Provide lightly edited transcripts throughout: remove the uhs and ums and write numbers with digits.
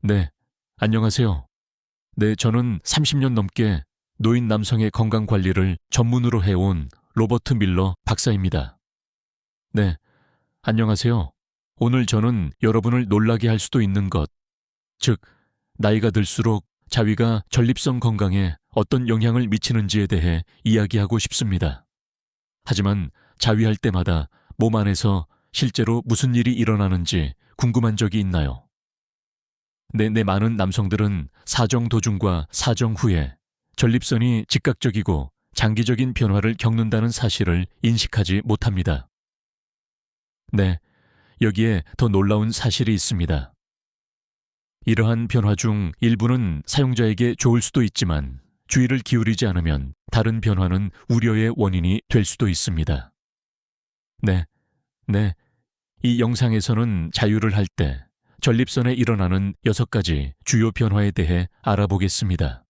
네, 안녕하세요. 네, 저는 30년 넘게 노인 남성의 건강 관리를 전문으로 해온 로버트 밀러 박사입니다. 네, 안녕하세요. 오늘 저는 여러분을 놀라게 할 수도 있는 것, 즉, 나이가 들수록 자위가 전립선 건강에 어떤 영향을 미치는지에 대해 이야기하고 싶습니다. 하지만 자위할 때마다 몸 안에서 실제로 무슨 일이 일어나는지 궁금한 적이 있나요? 내 많은 남성들은 사정 도중과 사정 후에 전립선이 즉각적이고 장기적인 변화를 겪는다는 사실을 인식하지 못합니다. 네, 여기에 더 놀라운 사실이 있습니다. 이러한 변화 중 일부는 사용자에게 좋을 수도 있지만 주의를 기울이지 않으면 다른 변화는 우려의 원인이 될 수도 있습니다. 네, 이 영상에서는 자유를 할 때 전립선에 일어나는 6가지 주요 변화에 대해 알아보겠습니다.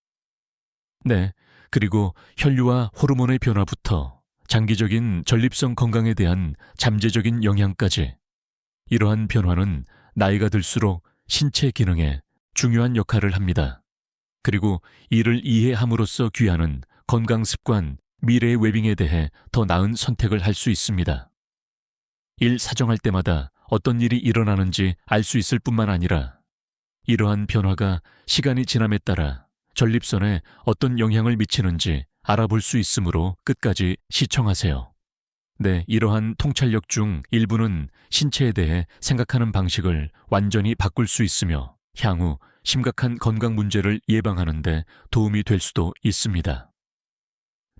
네, 그리고 혈류와 호르몬의 변화부터 장기적인 전립선 건강에 대한 잠재적인 영향까지, 이러한 변화는 나이가 들수록 신체 기능에 중요한 역할을 합니다. 그리고 이를 이해함으로써 귀하는 건강 습관, 미래의 웨빙에 대해 더 나은 선택을 할 수 있습니다. 일 사정할 때마다 어떤 일이 일어나는지 알 수 있을 뿐만 아니라 이러한 변화가 시간이 지남에 따라 전립선에 어떤 영향을 미치는지 알아볼 수 있으므로 끝까지 시청하세요. 네, 이러한 통찰력 중 일부는 신체에 대해 생각하는 방식을 완전히 바꿀 수 있으며 향후 심각한 건강 문제를 예방하는 데 도움이 될 수도 있습니다.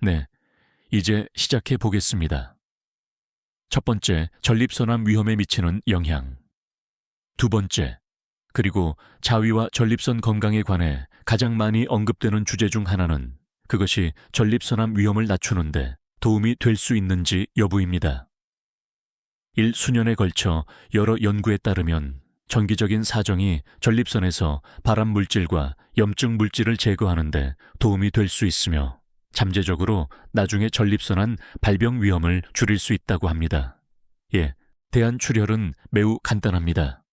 네, 이제 시작해 보겠습니다. 첫 번째, 전립선암 위험에 미치는 영향. 두 번째, 그리고 자위와 전립선 건강에 관해 가장 많이 언급되는 주제 중 하나는 그것이 전립선암 위험을 낮추는데 도움이 될 수 있는지 여부입니다. 수년에 걸쳐 여러 연구에 따르면 정기적인 사정이 전립선에서 발암 물질과 염증 물질을 제거하는 데 도움이 될 수 있으며 잠재적으로 나중에 전립선암 발병 위험을 줄일 수 있다고 합니다. 대안 출혈은 매우 간단합니다.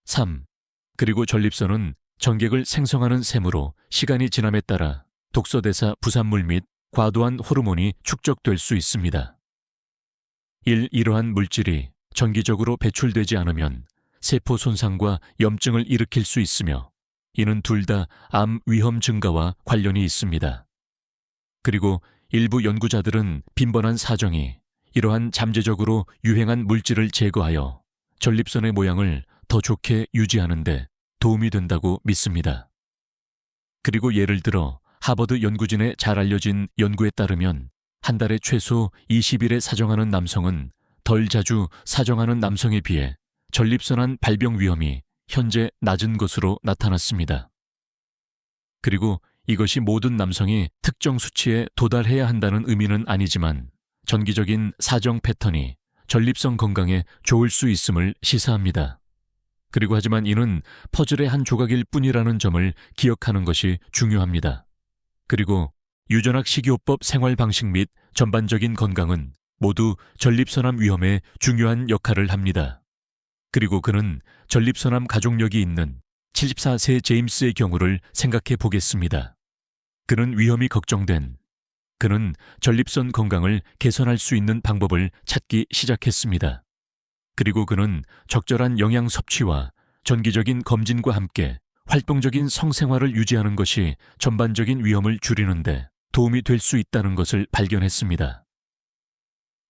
3. 그리고 전립선은 정객을 생성하는 샘으로 시간이 지남에 따라 독소대사 부산물 및 과도한 호르몬이 축적될 수 있습니다. 이러한 물질이 정기적으로 배출되지 않으면 세포 손상과 염증을 일으킬 수 있으며 이는 둘 다 암 위험 증가와 관련이 있습니다. 그리고 일부 연구자들은 빈번한 사정이 이러한 잠재적으로 유행한 물질을 제거하여 전립선의 모양을 더 좋게 유지하는 데 도움이 된다고 믿습니다. 그리고 예를 들어 하버드 연구진에 잘 알려진 연구에 따르면 한 달에 최소 20일에 사정하는 남성은 덜 자주 사정하는 남성에 비해 전립선암 발병 위험이 현재 낮은 것으로 나타났습니다. 그리고 이것이 모든 남성이 특정 수치에 도달해야 한다는 의미는 아니지만 정기적인 사정 패턴이 전립선 건강에 좋을 수 있음을 시사합니다. 그리고 하지만 이는 퍼즐의 한 조각일 뿐이라는 점을 기억하는 것이 중요합니다. 그리고 유전학 식이요법 생활 방식 및 전반적인 건강은 모두 전립선암 위험에 중요한 역할을 합니다. 그리고 그는 전립선암 가족력이 있는 74세 제임스의 경우를 생각해 보겠습니다. 그는 위험이 걱정된 그는 전립선 건강을 개선할 수 있는 방법을 찾기 시작했습니다. 그리고 그는 적절한 영양 섭취와 정기적인 검진과 함께 활동적인 성생활을 유지하는 것이 전반적인 위험을 줄이는데 도움이 될 수 있다는 것을 발견했습니다.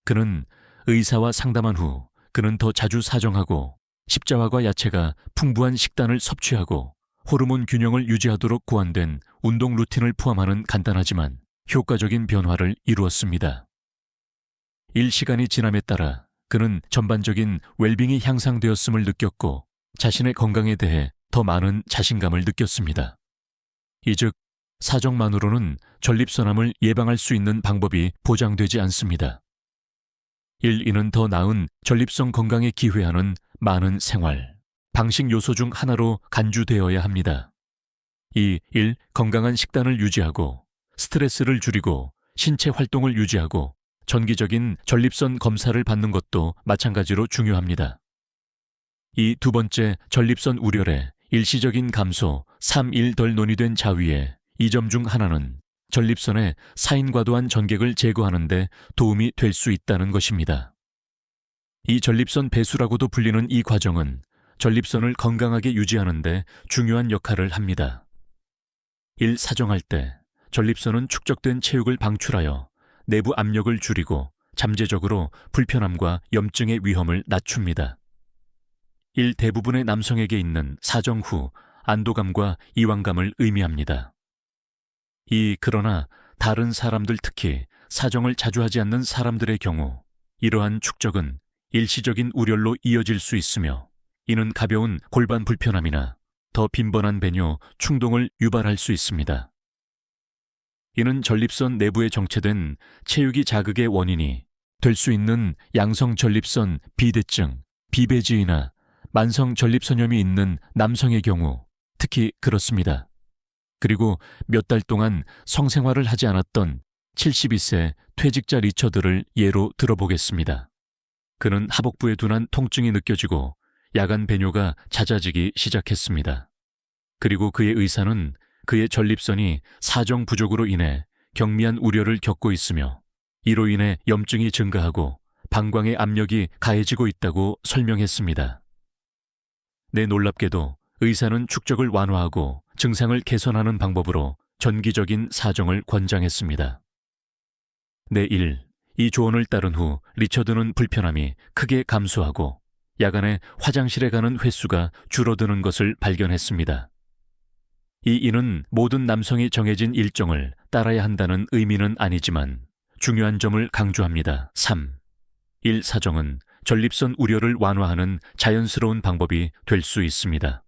그는 의사와 상담한 후 그는 더 자주 사정하고 십자화과 야채가 풍부한 식단을 섭취하고 호르몬 균형을 유지하도록 고안된 운동 루틴을 포함하는 간단하지만 효과적인 변화를 이루었습니다. 시간이 지남에 따라 그는 전반적인 웰빙이 향상되었음을 느꼈고 자신의 건강에 대해 더 많은 자신감을 느꼈습니다. 이즉 사정만으로는 전립선암을 예방할 수 있는 방법이 보장되지 않습니다. 이는 더 나은 전립선 건강에 기회하는 많은 생활, 방식 요소 중 하나로 간주되어야 합니다. 1. 건강한 식단을 유지하고 스트레스를 줄이고 신체 활동을 유지하고 정기적인 전립선 검사를 받는 것도 마찬가지로 중요합니다. 두 번째, 전립선 우려에 일시적인 감소 3일 덜 논의된 자위의 이 점 중 하나는 전립선의 사인과도한 전객을 제거하는 데 도움이 될 수 있다는 것입니다. 이 전립선 배수라고도 불리는 이 과정은 전립선을 건강하게 유지하는 데 중요한 역할을 합니다. 사정할 때 전립선은 축적된 체육을 방출하여 내부 압력을 줄이고 잠재적으로 불편함과 염증의 위험을 낮춥니다. 대부분의 남성에게 있는 사정 후 안도감과 이완감을 의미합니다. 그러나 다른 사람들, 특히 사정을 자주 하지 않는 사람들의 경우 이러한 축적은 일시적인 우렬로 이어질 수 있으며 이는 가벼운 골반 불편함이나 더 빈번한 배뇨, 충동을 유발할 수 있습니다. 이는 전립선 내부에 정체된 체육이 자극의 원인이 될 수 있는 양성 전립선 비대증, 비배지이나 만성 전립선염이 있는 남성의 경우 특히 그렇습니다. 그리고 몇 달 동안 성생활을 하지 않았던 72세 퇴직자 리처드를 예로 들어보겠습니다. 그는 하복부에 둔한 통증이 느껴지고 야간 배뇨가 잦아지기 시작했습니다. 그리고 그의 의사는 그의 전립선이 사정 부족으로 인해 경미한 우려를 겪고 있으며 이로 인해 염증이 증가하고 방광의 압력이 가해지고 있다고 설명했습니다. 놀랍게도 의사는 축적을 완화하고 증상을 개선하는 방법으로 전기적인 사정을 권장했습니다. 이 조언을 따른 후 리처드는 불편함이 크게 감소하고 야간에 화장실에 가는 횟수가 줄어드는 것을 발견했습니다. 이는 모든 남성이 정해진 일정을 따라야 한다는 의미는 아니지만 중요한 점을 강조합니다. 1사정은 전립선 우려를 완화하는 자연스러운 방법이 될 수 있습니다.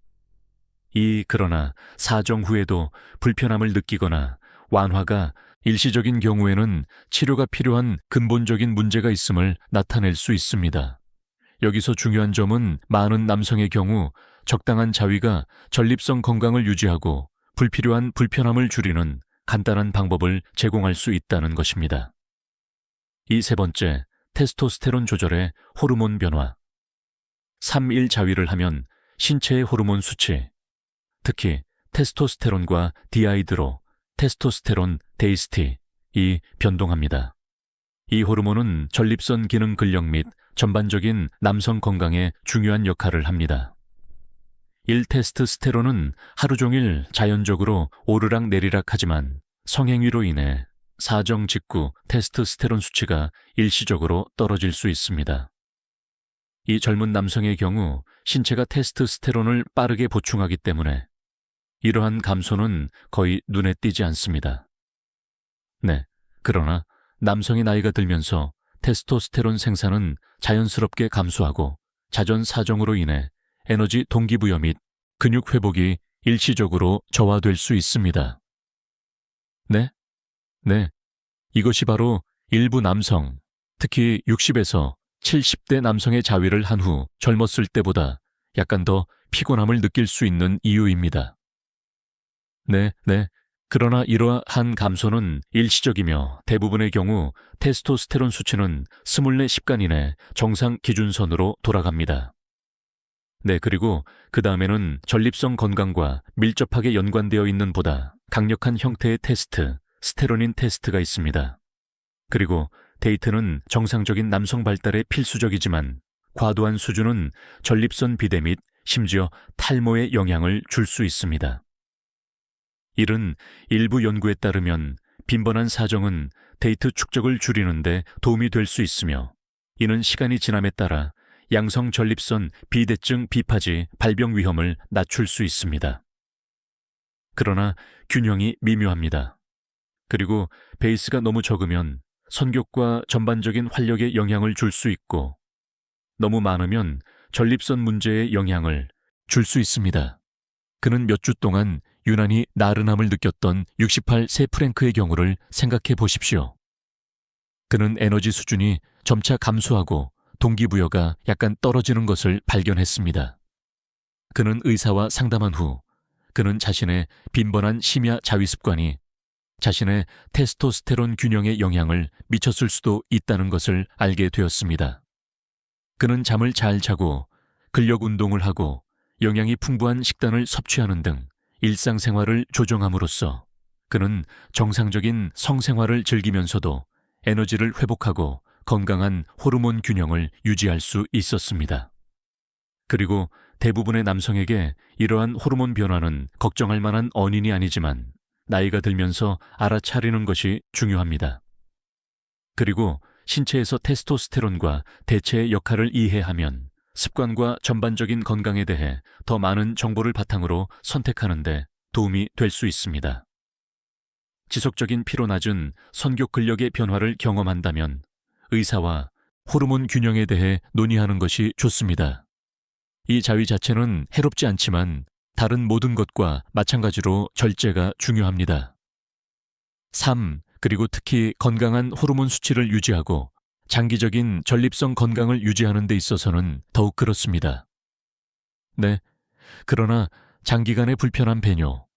그러나 사정 후에도 불편함을 느끼거나 완화가 일시적인 경우에는 치료가 필요한 근본적인 문제가 있음을 나타낼 수 있습니다. 여기서 중요한 점은 많은 남성의 경우 적당한 자위가 전립선 건강을 유지하고 불필요한 불편함을 줄이는 간단한 방법을 제공할 수 있다는 것입니다. 세 번째, 테스토스테론 조절의 호르몬 변화. 3일 자위를 하면 신체의 호르몬 수치, 특히 테스토스테론과 디아이드로 테스토스테론 데이스티, 변동합니다. 이 호르몬은 전립선 기능 근력 및 전반적인 남성 건강에 중요한 역할을 합니다. 테스토스테론은 하루 종일 자연적으로 오르락 내리락 하지만 성행위로 인해 사정 직후 테스토스테론 수치가 일시적으로 떨어질 수 있습니다. 젊은 남성의 경우 신체가 테스토스테론을 빠르게 보충하기 때문에 이러한 감소는 거의 눈에 띄지 않습니다. 그러나 남성의 나이가 들면서 테스토스테론 생산은 자연스럽게 감소하고 자전 사정으로 인해 에너지 동기부여 및 근육 회복이 일시적으로 저하될 수 있습니다. 이것이 바로 일부 남성, 특히 60에서 70대 남성의 자위를 한 후 젊었을 때보다 약간 더 피곤함을 느낄 수 있는 이유입니다. 그러나 이러한 감소는 일시적이며 대부분의 경우 테스토스테론 수치는 24시간 이내 정상 기준선으로 돌아갑니다. 그리고 그 다음에는 전립선 건강과 밀접하게 연관되어 있는 보다 강력한 형태의 테스트, 스테로닌 테스트가 있습니다. 그리고 데이트는 정상적인 남성 발달에 필수적이지만 과도한 수준은 전립선 비대 및 심지어 탈모에 영향을 줄 수 있습니다. 일부 연구에 따르면 빈번한 사정은 데이트 축적을 줄이는 데 도움이 될 수 있으며 이는 시간이 지남에 따라 양성 전립선 비대증 비파지 발병 위험을 낮출 수 있습니다. 그러나 균형이 미묘합니다. 그리고 베이스가 너무 적으면 선격과 전반적인 활력에 영향을 줄 수 있고 너무 많으면 전립선 문제에 영향을 줄 수 있습니다. 그는 몇 주 동안 유난히 나른함을 느꼈던 68세 프랭크의 경우를 생각해 보십시오. 그는 에너지 수준이 점차 감소하고 동기부여가 약간 떨어지는 것을 발견했습니다. 그는 의사와 상담한 후 그는 자신의 빈번한 심야 자위 습관이 자신의 테스토스테론 균형에 영향을 미쳤을 수도 있다는 것을 알게 되었습니다. 그는 잠을 잘 자고 근력 운동을 하고 영양이 풍부한 식단을 섭취하는 등 일상생활을 조정함으로써 그는 정상적인 성생활을 즐기면서도 에너지를 회복하고 건강한 호르몬 균형을 유지할 수 있었습니다. 그리고 대부분의 남성에게 이러한 호르몬 변화는 걱정할 만한 원인이 아니지만 나이가 들면서 알아차리는 것이 중요합니다. 그리고 신체에서 테스토스테론과 대체의 역할을 이해하면 습관과 전반적인 건강에 대해 더 많은 정보를 바탕으로 선택하는 데 도움이 될 수 있습니다. 지속적인 피로낮은 선교 근력의 변화를 경험한다면 의사와 호르몬 균형에 대해 논의하는 것이 좋습니다. 이 자위 자체는 해롭지 않지만 다른 모든 것과 마찬가지로 절제가 중요합니다. 3. 그리고 특히 건강한 호르몬 수치를 유지하고 장기적인 전립선 건강을 유지하는 데 있어서는 더욱 그렇습니다. 네, 그러나 장기간의 불편한 배뇨,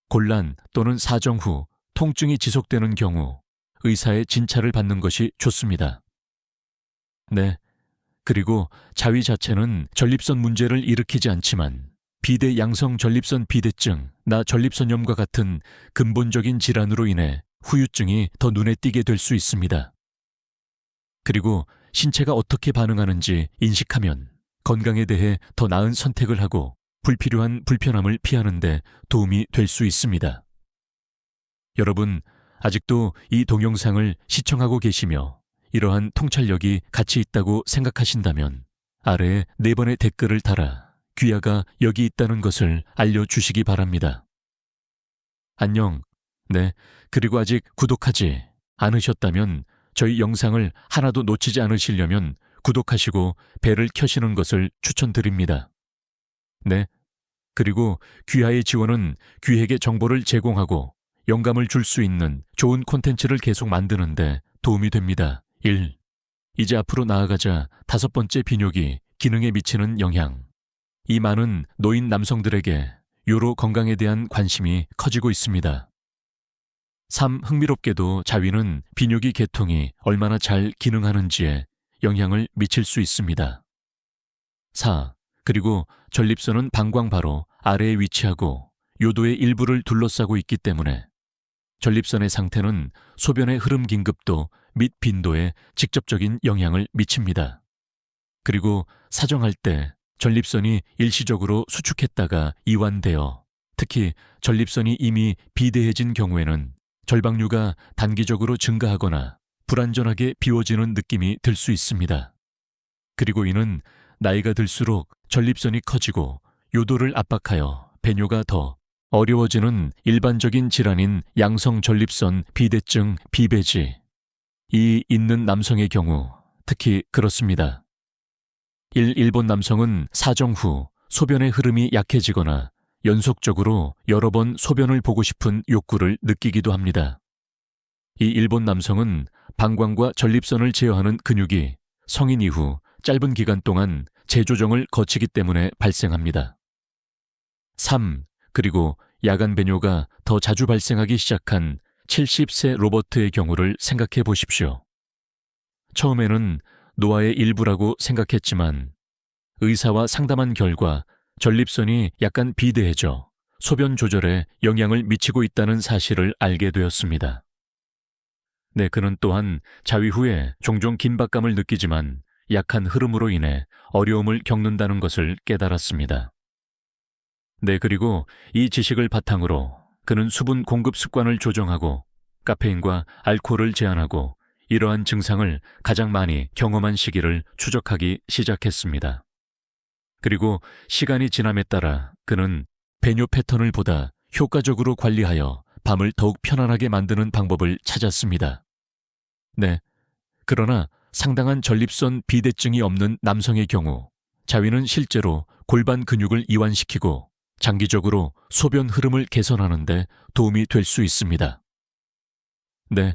곤란 또는 사정 후 통증이 지속되는 경우 의사의 진찰을 받는 것이 좋습니다. 네, 그리고 자위 자체는 전립선 문제를 일으키지 않지만 비대 양성 전립선 비대증, 전립선염과 같은 근본적인 질환으로 인해 후유증이 더 눈에 띄게 될 수 있습니다. 그리고 신체가 어떻게 반응하는지 인식하면 건강에 대해 더 나은 선택을 하고 불필요한 불편함을 피하는 데 도움이 될 수 있습니다. 여러분, 아직도 이 동영상을 시청하고 계시며 이러한 통찰력이 가치 있다고 생각하신다면 아래에 4번의 댓글을 달아 귀하가 여기 있다는 것을 알려주시기 바랍니다. 안녕. 네, 그리고 아직 구독하지 않으셨다면 저희 영상을 하나도 놓치지 않으시려면 구독하시고 벨을 켜시는 것을 추천드립니다. 네, 그리고 귀하의 지원은 귀에게 정보를 제공하고 영감을 줄 수 있는 좋은 콘텐츠를 계속 만드는데 도움이 됩니다. 1. 이제 앞으로 나아가자 5번째 비뇨기 기능에 미치는 영향. 이 많은 노인 남성들에게 요로 건강에 대한 관심이 커지고 있습니다. 3. 흥미롭게도 자위는 비뇨기 계통이 얼마나 잘 기능하는지에 영향을 미칠 수 있습니다. 4. 그리고 전립선은 방광 바로 아래에 위치하고 요도의 일부를 둘러싸고 있기 때문에 전립선의 상태는 소변의 흐름 긴급도 및 빈도에 직접적인 영향을 미칩니다. 그리고 사정할 때 전립선이 일시적으로 수축했다가 이완되어 특히 전립선이 이미 비대해진 경우에는 절박류가 단기적으로 증가하거나 불완전하게 비워지는 느낌이 들 수 있습니다. 그리고 이는 나이가 들수록 전립선이 커지고 요도를 압박하여 배뇨가 더 어려워지는 일반적인 질환인 양성 전립선 비대증 비배지 이 있는 남성의 경우 특히 그렇습니다. 일본 남성은 사정 후 소변의 흐름이 약해지거나 연속적으로 여러 번 소변을 보고 싶은 욕구를 느끼기도 합니다. 이 일본 남성은 방광과 전립선을 제어하는 근육이 성인 이후 짧은 기간 동안 재조정을 거치기 때문에 발생합니다. 3. 그리고 야간 배뇨가 더 자주 발생하기 시작한 70세 로버트의 경우를 생각해 보십시오. 처음에는 노화의 일부라고 생각했지만 의사와 상담한 결과 전립선이 약간 비대해져 소변 조절에 영향을 미치고 있다는 사실을 알게 되었습니다. 네, 그는 또한 자위 후에 종종 긴박감을 느끼지만 약한 흐름으로 인해 어려움을 겪는다는 것을 깨달았습니다. 네, 그리고 이 지식을 바탕으로 그는 수분 공급 습관을 조정하고 카페인과 알코올을 제한하고 이러한 증상을 가장 많이 경험한 시기를 추적하기 시작했습니다. 그리고 시간이 지남에 따라 그는 배뇨 패턴을 보다 효과적으로 관리하여 밤을 더욱 편안하게 만드는 방법을 찾았습니다. 네, 그러나 상당한 전립선 비대증이 없는 남성의 경우 자위는 실제로 골반 근육을 이완시키고 장기적으로 소변 흐름을 개선하는 데 도움이 될 수 있습니다. 네,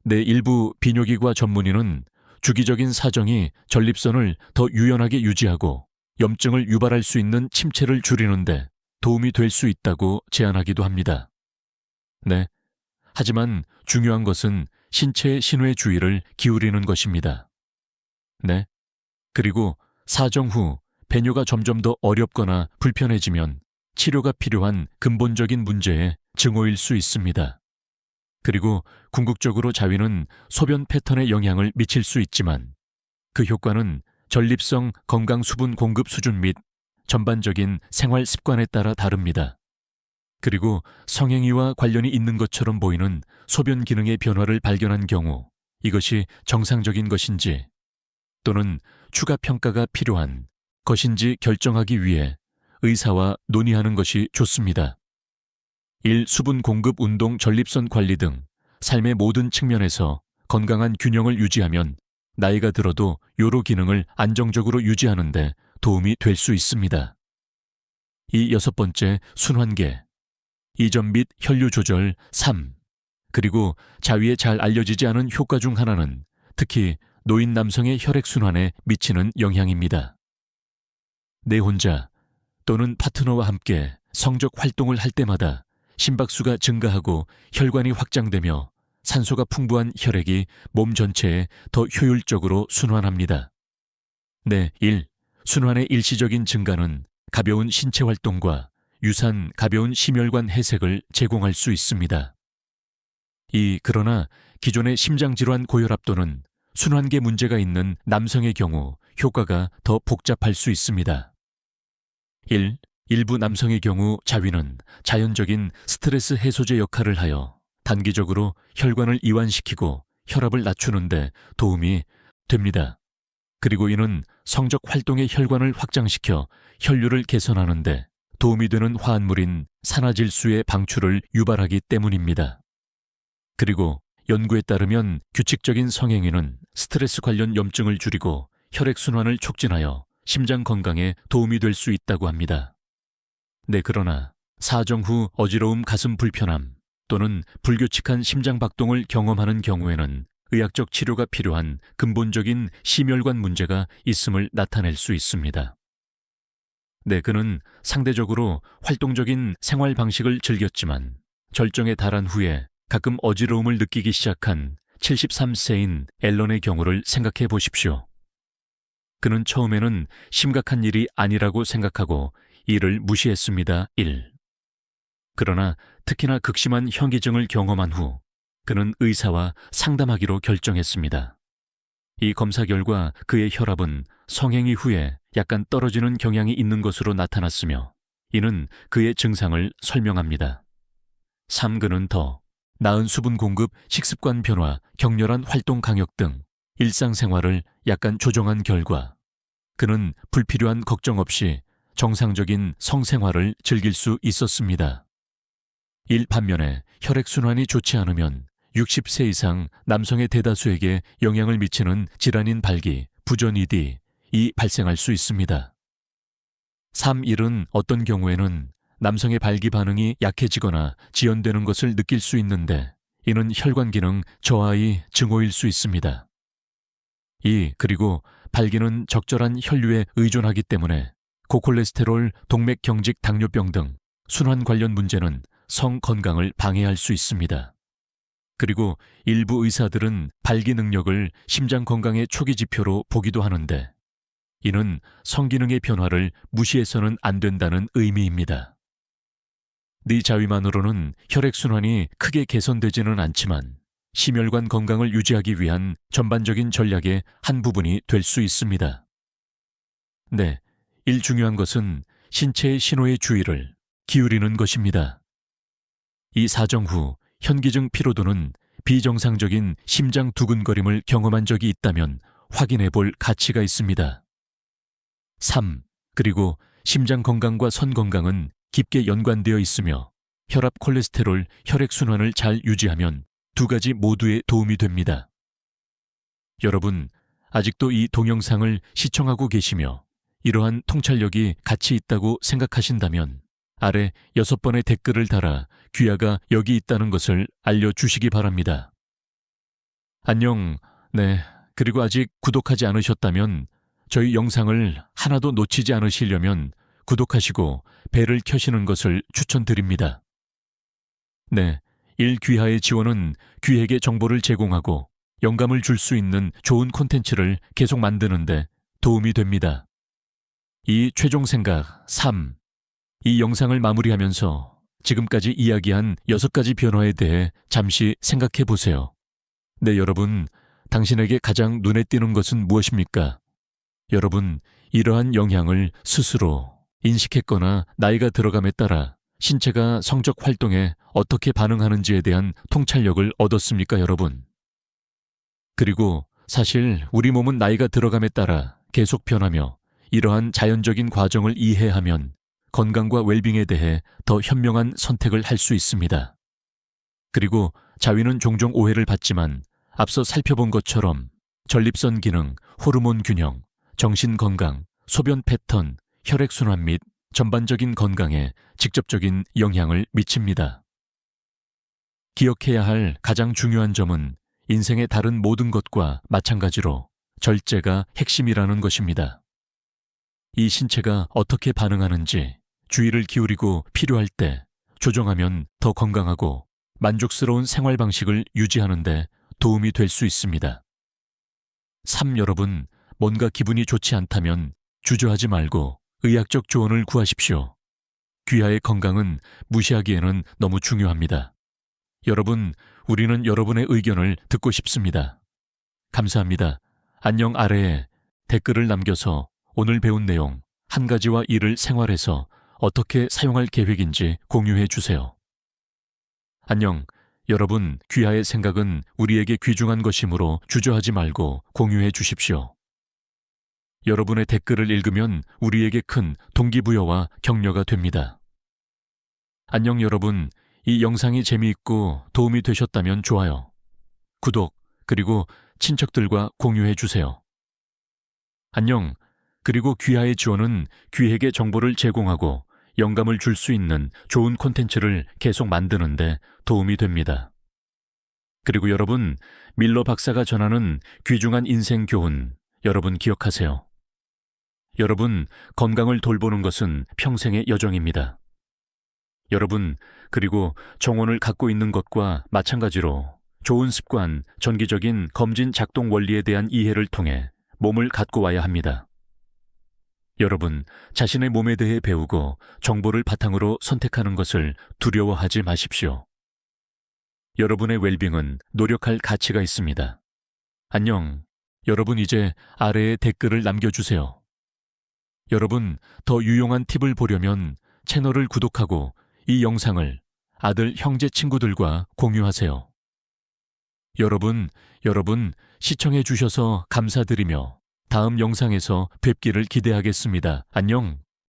내 일부 비뇨기과 전문의는 주기적인 사정이 전립선을 더 유연하게 유지하고 염증을 유발할 수 있는 침체를 줄이는데 도움이 될 수 있다고 제안하기도 합니다. 네, 하지만 중요한 것은 신체의 신호에 주의를 기울이는 것입니다. 네, 그리고 사정 후 배뇨가 점점 더 어렵거나 불편해지면 치료가 필요한 근본적인 문제의 증오일 수 있습니다. 그리고 궁극적으로 자위는 소변 패턴에 영향을 미칠 수 있지만 그 효과는 전립성 건강 수분 공급 수준 및 전반적인 생활 습관에 따라 다릅니다. 그리고 성행위와 관련이 있는 것처럼 보이는 소변 기능의 변화를 발견한 경우 이것이 정상적인 것인지 또는 추가 평가가 필요한 것인지 결정하기 위해 의사와 논의하는 것이 좋습니다. 1. 수분 공급, 운동, 전립선 관리 등 삶의 모든 측면에서 건강한 균형을 유지하면 나이가 들어도 요로 기능을 안정적으로 유지하는 데 도움이 될 수 있습니다. 이 6번째, 순환계, 이전 및 혈류 조절 3. 그리고 자위에 잘 알려지지 않은 효과 중 하나는 특히 노인 남성의 혈액순환에 미치는 영향입니다. 내 혼자 또는 파트너와 함께 성적 활동을 할 때마다 심박수가 증가하고 혈관이 확장되며 산소가 풍부한 혈액이 몸 전체에 더 효율적으로 순환합니다. 1. 순환의 일시적인 증가는 가벼운 신체 활동과 유산 가벼운 심혈관 해색을 제공할 수 있습니다. 2. 그러나 기존의 심장질환 고혈압 또는 순환계 문제가 있는 남성의 경우 효과가 더 복잡할 수 있습니다. 1. 일부 남성의 경우 자위는 자연적인 스트레스 해소제 역할을 하여 단기적으로 혈관을 이완시키고 혈압을 낮추는 데 도움이 됩니다. 그리고 이는 성적 활동의 혈관을 확장시켜 혈류를 개선하는 데 도움이 되는 화합물인 산화질수의 방출을 유발하기 때문입니다. 그리고 연구에 따르면 규칙적인 성행위는 스트레스 관련 염증을 줄이고 혈액순환을 촉진하여 심장 건강에 도움이 될 수 있다고 합니다. 그러나 사정 후 어지러움, 가슴 불편함 또는 불규칙한 심장 박동을 경험하는 경우에는 의학적 치료가 필요한 근본적인 심혈관 문제가 있음을 나타낼 수 있습니다. 그는 상대적으로 활동적인 생활 방식을 즐겼지만 절정에 달한 후에 가끔 어지러움을 느끼기 시작한 73세인 앨런의 경우를 생각해 보십시오. 그는 처음에는 심각한 일이 아니라고 생각하고 이를 무시했습니다. 1. 그러나 특히나 극심한 현기증을 경험한 후 그는 의사와 상담하기로 결정했습니다. 이 검사 결과 그의 혈압은 성행위 후에 약간 떨어지는 경향이 있는 것으로 나타났으며 이는 그의 증상을 설명합니다. 3. 그는 더 나은 수분 공급, 식습관 변화, 격렬한 활동 강역 등 일상생활을 약간 조정한 결과 그는 불필요한 걱정 없이 정상적인 성생활을 즐길 수 있었습니다. 반면에 혈액순환이 좋지 않으면 60세 이상 남성의 대다수에게 영향을 미치는 질환인 발기, 부전이디 발생할 수 있습니다. 1은 어떤 경우에는 남성의 발기 반응이 약해지거나 지연되는 것을 느낄 수 있는데 이는 혈관 기능 저하의 증오일 수 있습니다. 그리고 발기는 적절한 혈류에 의존하기 때문에 고콜레스테롤, 동맥 경직 당뇨병 등 순환 관련 문제는 성 건강을 방해할 수 있습니다. 그리고 일부 의사들은 발기 능력을 심장 건강의 초기 지표로 보기도 하는데 이는 성기능의 변화를 무시해서는 안 된다는 의미입니다. 네 자위만으로는 혈액순환이 크게 개선되지는 않지만 심혈관 건강을 유지하기 위한 전반적인 전략의 한 부분이 될 수 있습니다. 중요한 것은 신체의 신호의 주의를 기울이는 것입니다. 이 사정 후 현기증 피로도는 비정상적인 심장 두근거림을 경험한 적이 있다면 확인해 볼 가치가 있습니다. 3. 그리고 심장 건강과 선 건강은 깊게 연관되어 있으며 혈압, 콜레스테롤, 혈액순환을 잘 유지하면 두 가지 모두에 도움이 됩니다. 여러분, 아직도 이 동영상을 시청하고 계시며 이러한 통찰력이 가치 있다고 생각하신다면 아래 6번의 댓글을 달아 귀하가 여기 있다는 것을 알려주시기 바랍니다. 안녕. 그리고 아직 구독하지 않으셨다면 저희 영상을 하나도 놓치지 않으시려면 구독하시고 벨을 켜시는 것을 추천드립니다. 귀하의 지원은 귀에게 정보를 제공하고 영감을 줄 수 있는 좋은 콘텐츠를 계속 만드는 데 도움이 됩니다. 이 최종 생각 3. 이 영상을 마무리하면서 지금까지 이야기한 6가지 변화에 대해 잠시 생각해 보세요. 네, 여러분, 당신에게 가장 눈에 띄는 것은 무엇입니까? 여러분, 이러한 영향을 스스로 인식했거나 나이가 들어감에 따라 신체가 성적 활동에 어떻게 반응하는지에 대한 통찰력을 얻었습니까, 여러분? 그리고 사실 우리 몸은 나이가 들어감에 따라 계속 변하며 이러한 자연적인 과정을 이해하면 건강과 웰빙에 대해 더 현명한 선택을 할 수 있습니다. 그리고 자위는 종종 오해를 받지만 앞서 살펴본 것처럼 전립선 기능, 호르몬 균형, 정신 건강, 소변 패턴, 혈액순환 및 전반적인 건강에 직접적인 영향을 미칩니다. 기억해야 할 가장 중요한 점은 인생의 다른 모든 것과 마찬가지로 절제가 핵심이라는 것입니다. 이 신체가 어떻게 반응하는지 주의를 기울이고 필요할 때 조정하면 더 건강하고 만족스러운 생활 방식을 유지하는 데 도움이 될 수 있습니다. 3. 여러분, 뭔가 기분이 좋지 않다면 주저하지 말고 의학적 조언을 구하십시오. 귀하의 건강은 무시하기에는 너무 중요합니다. 여러분, 우리는 여러분의 의견을 듣고 싶습니다. 감사합니다. 안녕 아래에 댓글을 남겨서 오늘 배운 내용 한 가지와 이를 생활에서 어떻게 사용할 계획인지 공유해 주세요. 안녕, 여러분, 귀하의 생각은 우리에게 귀중한 것이므로 주저하지 말고 공유해 주십시오. 여러분의 댓글을 읽으면 우리에게 큰 동기부여와 격려가 됩니다. 안녕 여러분, 이 영상이 재미있고 도움이 되셨다면 좋아요, 구독, 그리고 친척들과 공유해 주세요. 안녕, 그리고 귀하의 지원은 귀에게 정보를 제공하고 영감을 줄 수 있는 좋은 콘텐츠를 계속 만드는 데 도움이 됩니다. 그리고 여러분, 밀러 박사가 전하는 귀중한 인생 교훈, 여러분 기억하세요. 여러분, 건강을 돌보는 것은 평생의 여정입니다. 여러분, 그리고 정원을 갖고 있는 것과 마찬가지로 좋은 습관, 정기적인 검진 작동 원리에 대한 이해를 통해 몸을 갖고 와야 합니다. 여러분, 자신의 몸에 대해 배우고 정보를 바탕으로 선택하는 것을 두려워하지 마십시오. 여러분의 웰빙은 노력할 가치가 있습니다. 안녕, 여러분 이제 아래에 댓글을 남겨주세요. 여러분, 더 유용한 팁을 보려면 채널을 구독하고 이 영상을 아들, 형제, 친구들과 공유하세요. 여러분 시청해 주셔서 감사드리며 다음 영상에서 뵙기를 기대하겠습니다. 안녕.